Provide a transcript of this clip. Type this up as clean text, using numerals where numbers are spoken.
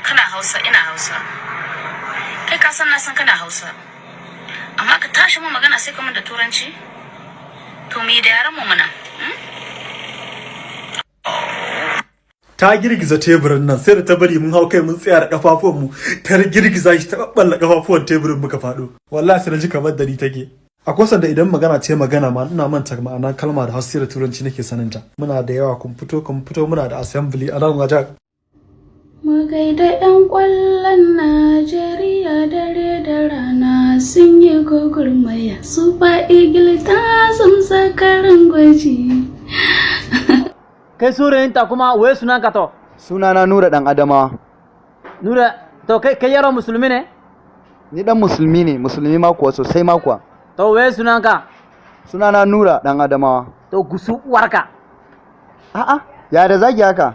Kana Hausa, ina Hausa. Kai ka san na san kana Hausa. Amma ka tashi mu magana sai ka mun da Turanci? To mu yi da yaran mu muna. Ta girgiza teburin nan sai da ta bari mun hau kai mun tsaya da kafafuwan mu ta girgiza shi ta babballa kafafuwan teburin muka fado. Wallahi sai na ji kamar dari take. Akwai sanda idan magana ce magana ma ina manta ma'anar kalma da Hausa da Turanci nake saninta. Muna da yawa kun fito muna da assembly a nan wajen. Mu gaida 'yan ƙwallon Najeriya dare da rana sun yi gwagwarmaya Super Eagle ta zama karin gwaji. Kai surayinta kuma waye sunanka to? Sunana Nura dan Adama. Nura, to kai yaro musulmi ne? Ni dan musulmi ne, musulmi ma kuwa sosai ma kuwa. To waye sunanka? Sunana Nura dan Adamawa. To gusu uwarka. A'a, ya da zagi haka?